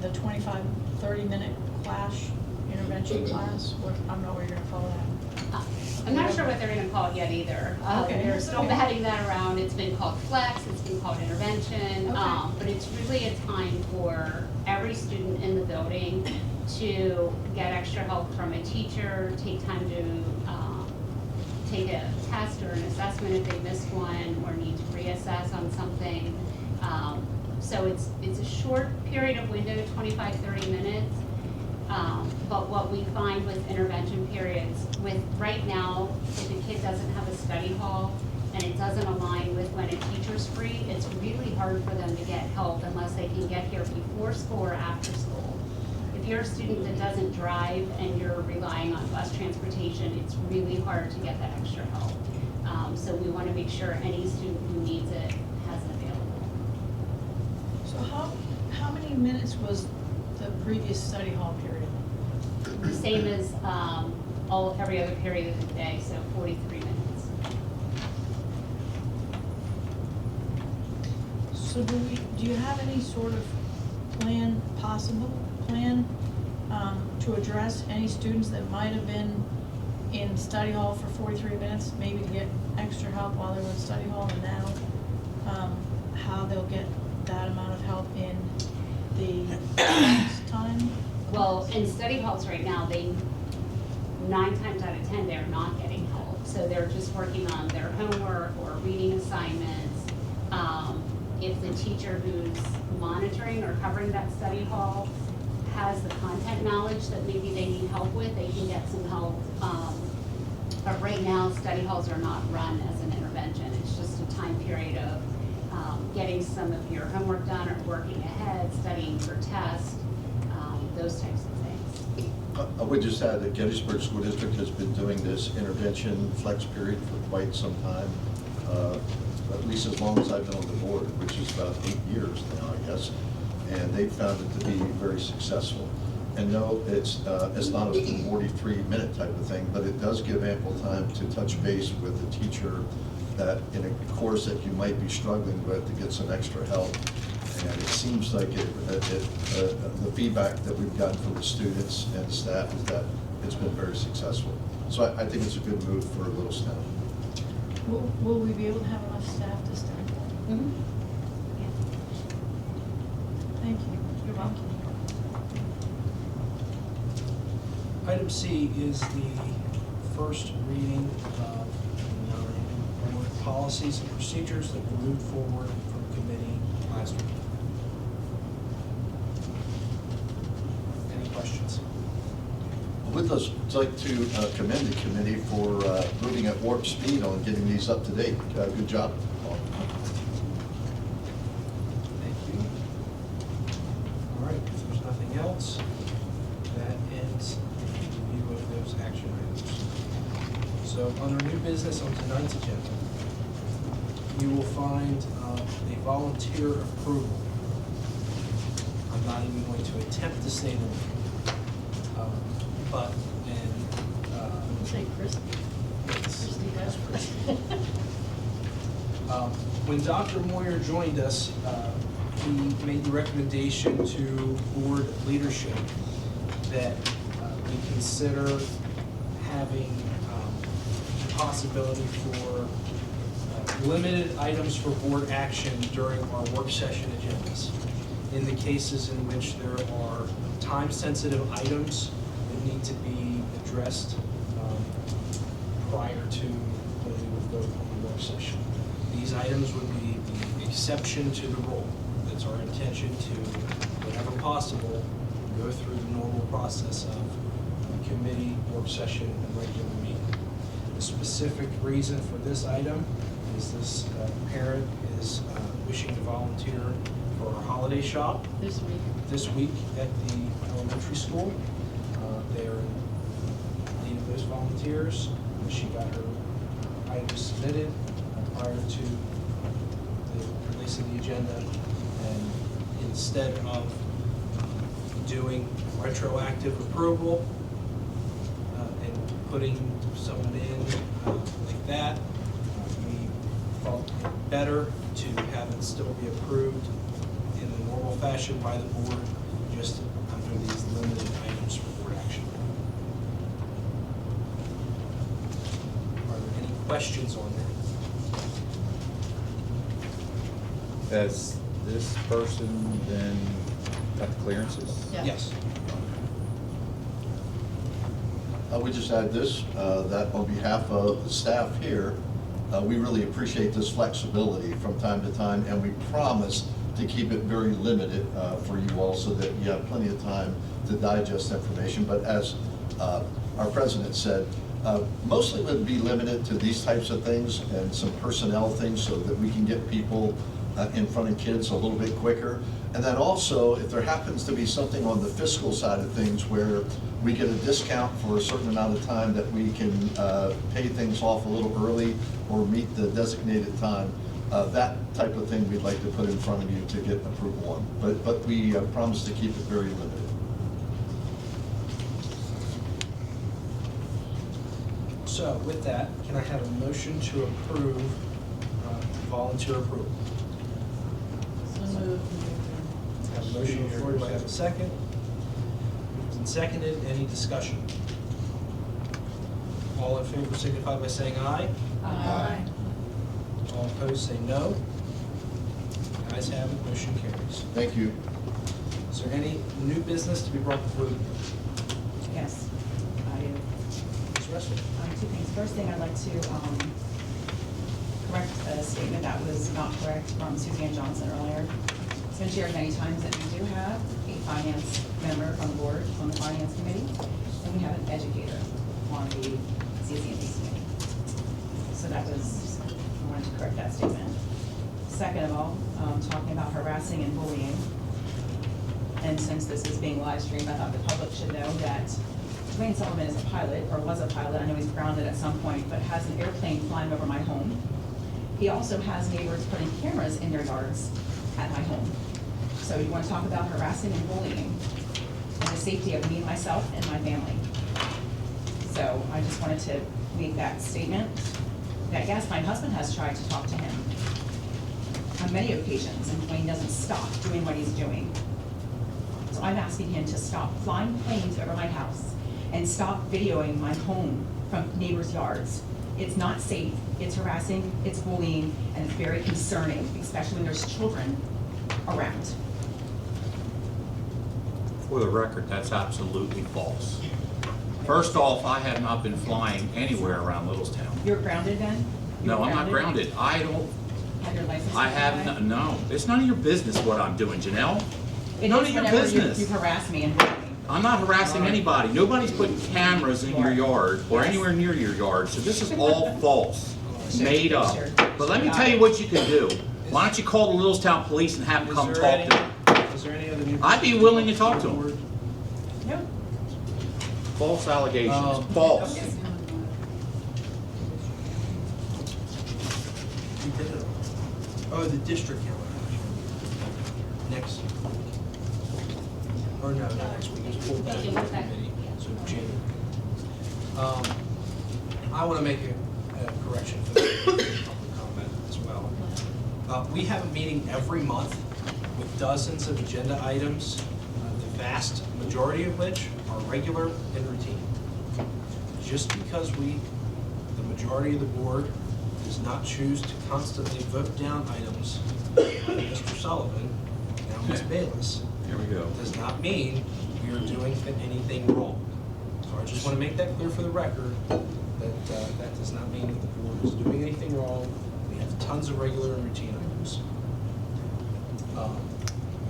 the 25, 30-minute class, intervention class? I don't know what you're gonna call that. I'm not sure what they're gonna call it yet either. Okay. They're still Okay. batting that around. It's been called flex, it's been called intervention. Okay. But it's really a time for every student in the building to get extra help from a teacher, take time to take a test or an assessment if they missed one or need to reassess on something. So it's a short period of window, 25, 30 minutes. But what we find with intervention periods, with right now, if a kid doesn't have a study hall and it doesn't align with when a teacher's free, it's really hard for them to get help unless they can get here before school or after school. If you're a student that doesn't drive and you're relying on bus transportation, it's really hard to get that extra help. So we want to make sure any student who needs it has it available. So how many minutes was the previous study hall period? Same as every other period of the day, so 43 minutes. So do you have any sort of possible plan to address any students that might have been in study hall for 43 minutes, maybe to get extra help while they were in study hall, and now how they'll get that amount of help in the next time? Well, in study halls right now, 9 times out of 10, they're not getting help. So they're just working on their homework or reading assignments. If the teacher who's monitoring or covering that study hall has the content knowledge that maybe they need help with, they can get some help. But right now, study halls are not run as an intervention. It's just a time period of getting some of your homework done or working ahead, studying for tests, those types of things. I would just add that Gettysburg School District has been doing this intervention flex period for quite some time, at least as long as I've been on the board, which is about 8 years now, I guess. And they've found it to be very successful. And no, it's not a 43-minute type of thing, but it does give ample time to touch base with the teacher that in a course that you might be struggling with to get some extra help. And it seems like the feedback that we've gotten from the students and staff is that it's been very successful. So I think it's a good move for Littlestown. Will we be able to have enough staff this time? Mm-hmm. Thank you. You're welcome. Item C is the first reading of the board policies and procedures that were moved forward from committee last week. Any questions? I would like to commend the committee for moving at warp speed on getting these up to date. Good job, Paul. Thank you. All right, if there's nothing else, that ends the review of those action items. So under new business on tonight's agenda, you will find a volunteer approval. I'm not even going to attempt to say the name. But, Say Christie. Christie Vespers. when Dr. Moyer joined us, he made the recommendation to board leadership that we consider having the possibility for limited items for board action during our work session agendas. In the cases in which there are time-sensitive items that need to be addressed prior to when we would vote on the work session. These items would be the exception to the rule. It's our intention to, whenever possible, go through the normal process of committee, work session, and regular meeting. The specific reason for this item is this parent is wishing to volunteer for our holiday shop This week. this week at the elementary school. They are in need of those volunteers. She got her items submitted prior to the release of the agenda. And instead of doing retroactive approval and putting someone in like that, we felt it better to have it still be approved in the normal fashion by the board, just under these limited items for board action. Are there any questions on that? Has this person then got the clearances? Yeah. Yes. I would just add this, that on behalf of the staff here, we really appreciate this flexibility from time to time, and we promise to keep it very limited for you all so that you have plenty of time to digest information. But as our president said, mostly would be limited to these types of things and some personnel things so that we can get people in front of kids a little bit quicker. And then also, if there happens to be something on the fiscal side of things where we get a discount for a certain amount of time that we can pay things off a little early or meet the designated time, that type of thing we'd like to put in front of you to get approval on. But we promise to keep it very limited. So with that, can I have a motion to approve volunteer approval? So moved. I have a motion on the floor, do I have a second? Moved and seconded, any discussion? All in favor signify by saying aye. Aye. All opposed say no. Ayes have it, motion carries. Thank you. Is there any new business to be brought before the board? Yes, I do. Ms. Russell? Two things. First thing, I'd like to correct a statement that was not correct from Suzanne Johnson earlier. It's been shared many times that we do have a finance member on the board, on the finance committee, and we have an educator on the CCNP committee. So that was, I wanted to correct that statement. Second of all, talking about harassing and bullying. And since this is being live streamed, I thought the public should know that Dwayne Sullivan is a pilot, or was a pilot, I know he's grounded at some point, but has an airplane flying over my home. He also has neighbors putting cameras in their yards at my home. So you want to talk about harassing and bullying and the safety of me, myself, and my family. So I just wanted to make that statement. That yes, my husband has tried to talk to him on many occasions, and Dwayne doesn't stop doing what he's doing. So I'm asking him to stop flying planes over my house and stop videoing my home from neighbors' yards. It's not safe, it's harassing, it's bullying, and it's very concerning, especially when there's children around. For the record, that's absolutely false. First off, I have not been flying anywhere around Littlestown. You're grounded then? No, I'm not grounded. I don't, Have your license? I have, no, it's none of your business what I'm doing, Janelle. It None is of your whenever business. you harass me and bully me. I'm not harassing anybody. Nobody's putting cameras in your yard or Yes. anywhere near your yard, so this is all false, made up. Sure. But let me tell you what you can do. Why don't you call the Littlestown police and have them come Is talk there to them? Is there any other new? I'd be willing to talk to them. No. False allegations, Um, false. okay. We did it. Oh, the district calendar. Next. Or no, not next week, it's pulled back from the committee, so January. I want to make a correction for the public comment as well. We have a meeting every month with dozens of agenda items, the vast majority of which are regular and routine. Just because the majority of the board does not choose to constantly vote down items like Mr. Sullivan, now Ms. Bayless, Here we go. does not mean we are doing anything wrong. So I just want to make that clear for the record, that that does not mean that the board is doing anything wrong. We have tons of regular and routine items.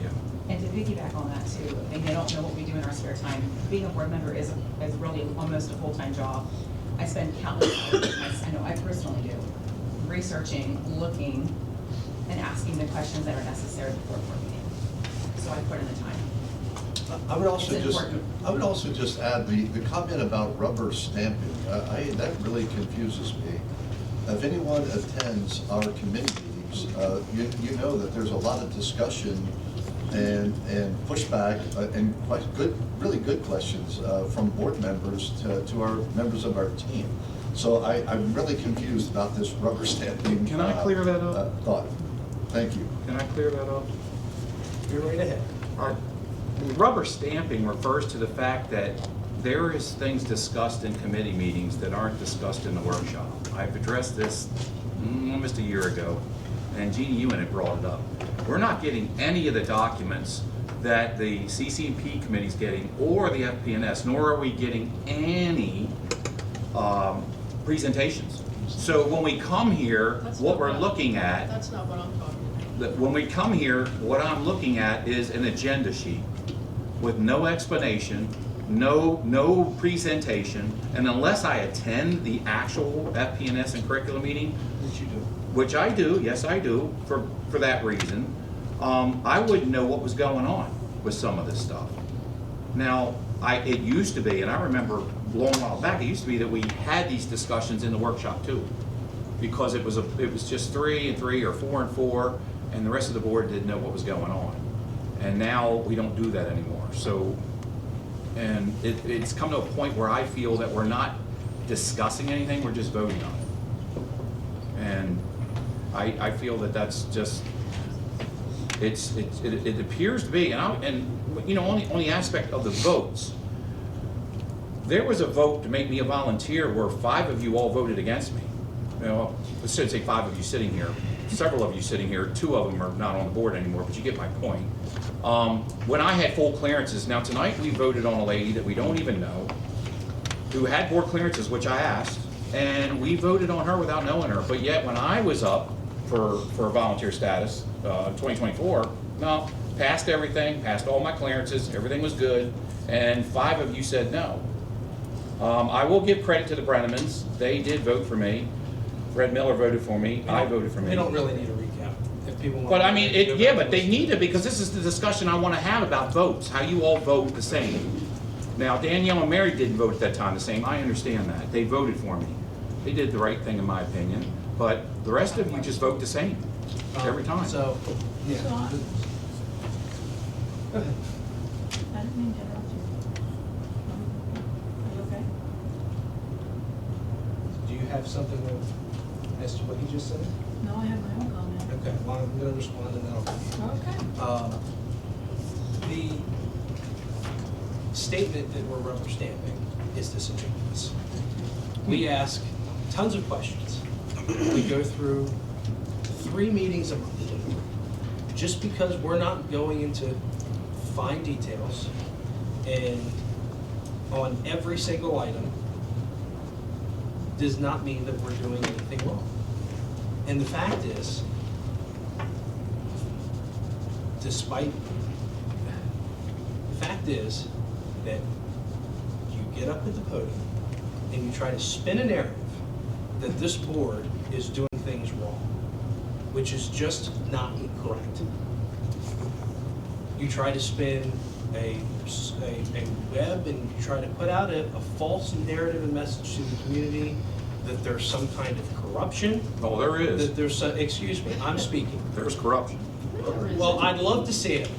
Yeah. And to piggyback on that too, I think they don't know what we do in our spare time. Being a board member is really almost a full-time job. I spend countless hours, I know I personally do, researching, looking, and asking the questions that are necessary before a board meeting. So I put in the time. I would also It's just, important. I would also just add the comment about rubber stamping. That really confuses me. If anyone attends our committee meetings, you know that there's a lot of discussion and pushback and quite good, really good questions from board members to our members of our team. So I'm really confused about this rubber stamping. Can I clear that up? Thought. Thank you. Can I clear that up? You're right ahead. Rubber stamping refers to the fact that there is things discussed in committee meetings that aren't discussed in the workshop. I've addressed this almost a year ago, and Jeannie, you and it brought it up. We're not getting any of the documents that the CCP committee's getting, or the FP&S, nor are we getting any presentations. So when we come here, That's what not we're what- looking at, That's not what I'm talking about. when we come here, what I'm looking at is an agenda sheet with no explanation, no presentation, and unless I attend the actual FP&S and curriculum meeting, Which you do. which I do, yes I do, for that reason, I wouldn't know what was going on with some of this stuff. Now, it used to be, and I remember a long while back, it used to be that we had these discussions in the workshop too. Because it was just 3 and 3 or 4 and 4, and the rest of the board didn't know what was going on. And now we don't do that anymore. So, and it's come to a point where I feel that we're not discussing anything, we're just voting on it. And I feel that that's just, it appears to be, and you know, on the aspect of the votes, there was a vote to make me a volunteer where 5 of you all voted against me. You know, let's say 5 of you sitting here, several of you sitting here, 2 of them are not on the board anymore, but you get my point. When I had full clearances, now tonight we voted on a lady that we don't even know, who had board clearances, which I asked, and we voted on her without knowing her. But yet when I was up for volunteer status, 2024, no, passed everything, passed all my clearances, everything was good, and 5 of you said no. I will give credit to the Brennemans, they did vote for me. Fred Miller voted for me, I voted for me. We don't really need a recap if people want. But I mean, yeah, but they need to, because this is the discussion I want to have about votes, how you all vote the same. Now, Danielle and Mary didn't vote at that time the same, I understand that, they voted for me. They did the right thing in my opinion, but the rest of you just vote the same, every time. So, yeah. So I- Go ahead. I didn't mean to interrupt you. Are you okay? Do you have something as to what he just said? No, I have my own comment. Okay, well, I'm gonna respond and then I'll. Okay. The statement that we're rubber stamping is disingenuous. We ask tons of questions. We go through 3 meetings a month. Just because we're not going into fine details and on every single item does not mean that we're doing anything wrong. And the fact is, the fact is that you get up at the podium and you try to spin a narrative that this board is doing things wrong, which is just not correct. You try to spin a web and you try to put out a false narrative and message to the community that there's some kind of corruption. Oh, there is. That there's some, excuse me, I'm speaking. There's corruption. Well, I'd love to see it.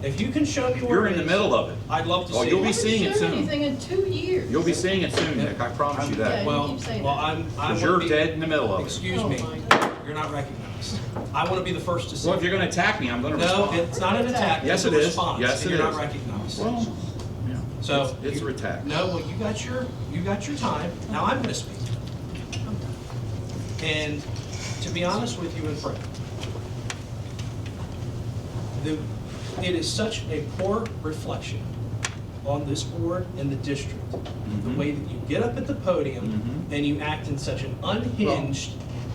If you can show me where You're it in the is, middle of it. I'd love to Oh, see you'll it. be seeing it soon. Anything in 2 years. You'll be seeing it soon, Nick, I promise you Yeah, that. you Well, keep saying well, that. I Because want you're to be, dead in the middle of it. excuse Oh me, my God. you're not recognized. I want to be the first to see Well, if it. you're gonna attack me, I'm gonna No, respond. it's not an attack, Yes, it's a it is. response, Yes, and it you're not is. recognized. Well, yeah. So. It's a you- attack. No, well, you got your time, now I'm gonna speak. And to be honest with you and Fred, it is such a poor reflection on this board and the district, the way that you get up at the podium and you act in such an unhinged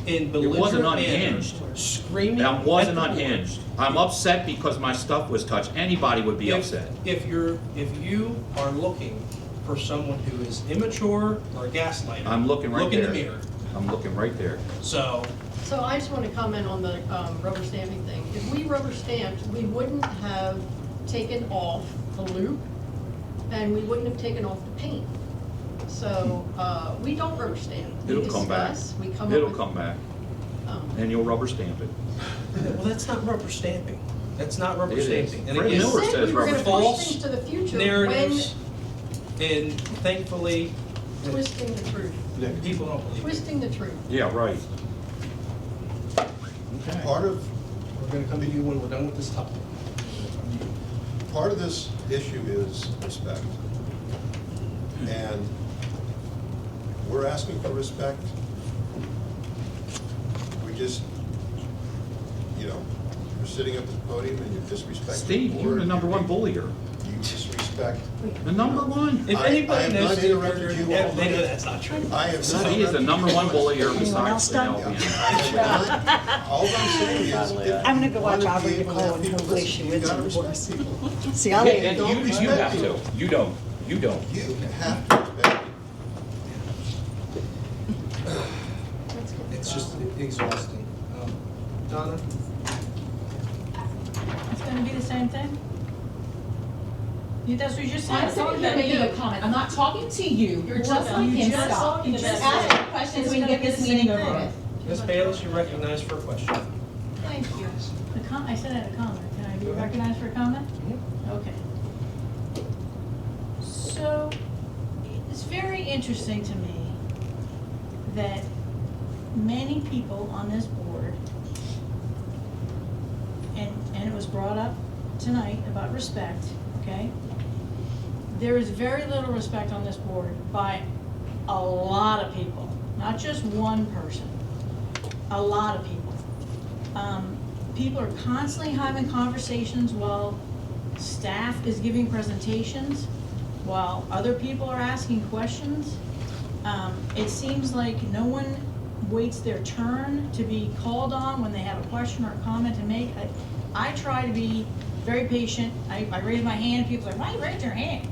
and It wasn't belligerent manner, unhinged. screaming That at wasn't the board. unhinged. I'm upset because my stuff was touched. Anybody would be upset. If you are looking for someone who is immature or a gaslighter, I'm looking right look in there. the mirror. I'm looking right there. So, So I just want to comment on the rubber stamping thing. If we rubber stamped, we wouldn't have taken off the loop, and we wouldn't have taken off the paint. So we don't rubber stamp. We It'll come back. discuss, we come up It'll with- come back, and you'll rubber stamp it. well, that's not rubber stamping. That's not rubber It is. stamping. And Fred again, Miller said says we were rubber gonna stamp. push false things to the future narratives, and thankfully, when twisting the truth, people don't believe it. twisting the truth. Yeah, right. Okay. Part of, We're gonna come to you when we're done with this topic. part of this issue is respect. And we're asking for respect. We just, there's sitting at the podium and you disrespect the Steve, you're board. the number one bullier. You disrespect. The number one. If I anybody have knows not Steve interrupted Berger, you they all know night. that's not true. I have not. He is the number one bullier besides the Yeah, LVN. I have not. All I'm saying is, if I'm gonna go watch you wanna Aubrey be able to Nicole have and people hopefully listen, she you wins gotta on the board. respect people. See, I'll Yeah, leave. and you have to. You don't. You don't. You have to respect. It's just exhausting. Donna? It's gonna be the same thing? That's what you just said. I'm sitting here making a comment, I'm not talking to you, you're just You making just stuff. talking Just about ask it. me questions It's so we can gonna get be this the meeting same over thing. with. Ms. Bayless, you're recognized for a question. Thank you. I said I had a comment. Can I be recognized for a comment? Okay. So, it's very interesting to me that many people on this board, and it was brought up tonight about respect, okay? There is very little respect on this board by a lot of people, not just one person, a lot of people. People are constantly having conversations while staff is giving presentations, while other people are asking questions. It seems like no one waits their turn to be called on when they have a question or a comment to make. I try to be very patient. I raise my hand, people are like, why you raise your hand?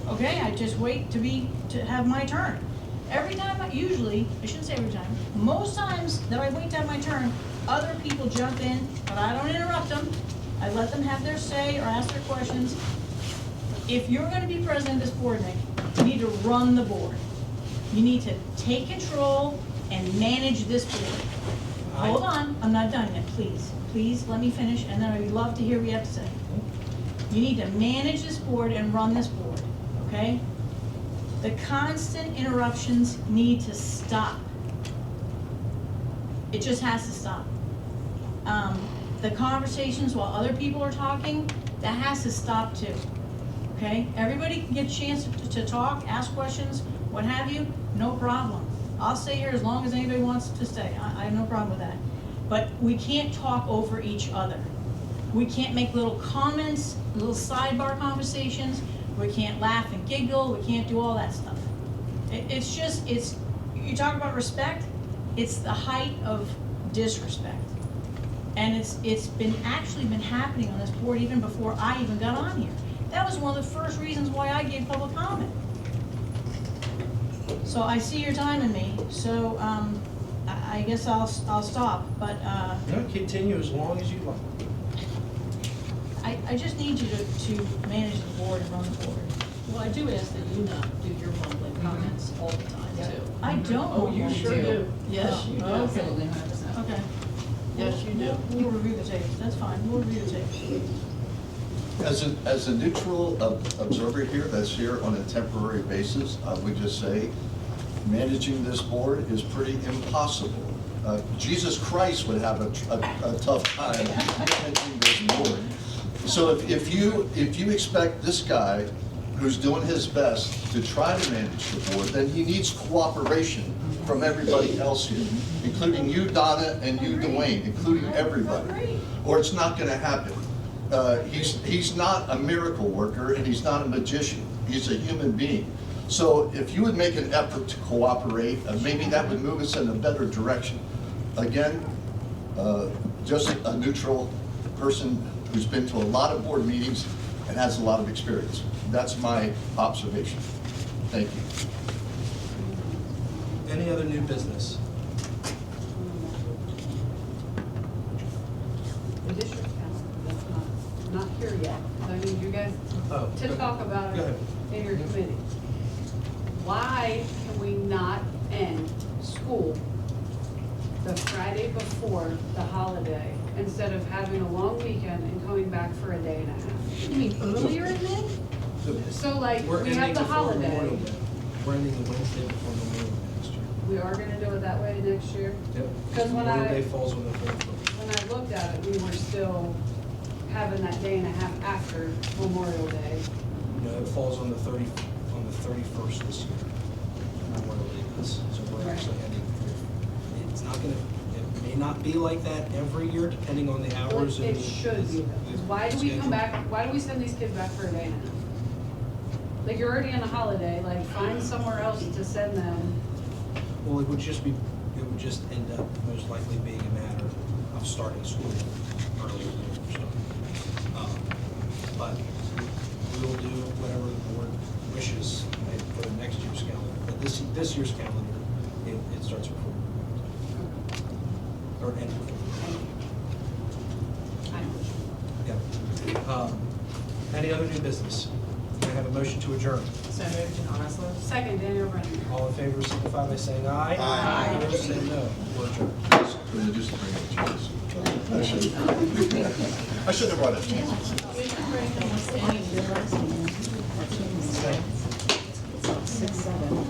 Okay, I just wait to have my turn. Every time, I shouldn't say every time, most times that I wait to have my turn, other people jump in, but I don't interrupt them. I let them have their say or ask their questions. If you're gonna be president of this board, Nick, you need to run the board. You need to take control and manage this board. Hold on, I'm not done yet, please. Please, let me finish, and then I'd love to hear what you have to say. You need to manage this board and run this board, okay? The constant interruptions need to stop. It just has to stop. The conversations while other people are talking, that has to stop too, okay? Everybody can get a chance to talk, ask questions, what have you, no problem. I'll stay here as long as anybody wants to stay, I have no problem with that. But we can't talk over each other. We can't make little comments, little sidebar conversations, we can't laugh and giggle, we can't do all that stuff. You talk about respect, it's the height of disrespect. And it's been happening on this board even before I even got on here. That was one of the first reasons why I gave public comment. So I see your time in me, so I guess I'll stop, but No, continue as long as you like. I just need you to manage the board and run the board. Well, I do ask that you not do your mumbling comments all the time, too. I don't. Oh, you sure do. Yes, you do. Absolutely, 100%. Okay. Yes, you do. We'll review the tapes, that's fine, we'll review the tapes. As a neutral observer here, that's here on a temporary basis, I would just say, managing this board is pretty impossible. Jesus Christ would have a tough time managing this board. So if you expect this guy, who's doing his best to try to manage the board, then he needs cooperation from everybody else here, including you, Donna, and you, Dwayne, including everybody, or it's not gonna happen. He's not a miracle worker and he's not a magician. He's a human being. So if you would make an effort to cooperate, maybe that would move us in a better direction. Again, just a neutral person who's been to a lot of board meetings and has a lot of experience. That's my observation. Thank you. Any other new business? The district council, that's not here yet. I need you guys Oh, to talk about go it ahead. in your committee. Why can we not end school the Friday before the holiday instead of having a long weekend and coming back for a day and a half? You mean earlier in May? So like, We're we have ending the before Memorial holiday. Day. We're ending the Wednesday before Memorial Day next year. We are gonna do it that way next year? Yep. 'Cause when Memorial I- Day falls on the 31st. When I looked at it, we were still having that day and a half after Memorial Day. No, it falls on the 31st this year. Memorial Day does. So we're Right. actually ending. It's not gonna, it may may not be like that every year, depending on the hours. It and should be, though, 'cause why do we come back, why do we send these kids back for a day and a half? Like, you're already on a holiday, like, find somewhere else to send them. Well, it would just end up most likely being a matter of starting school earlier than we're starting. But we will do whatever the board wishes for the next year's calendar. But this year's calendar, it starts before. Or ends before. Yeah. Any other new business? Can I have a motion to adjourn? So moved and honestly. Second, Daniel Brennan. All in favor, signify by saying aye. Aye. Opposed, say no. We're adjourned. Will you just bring it to us? I should have brought it. 6, 7.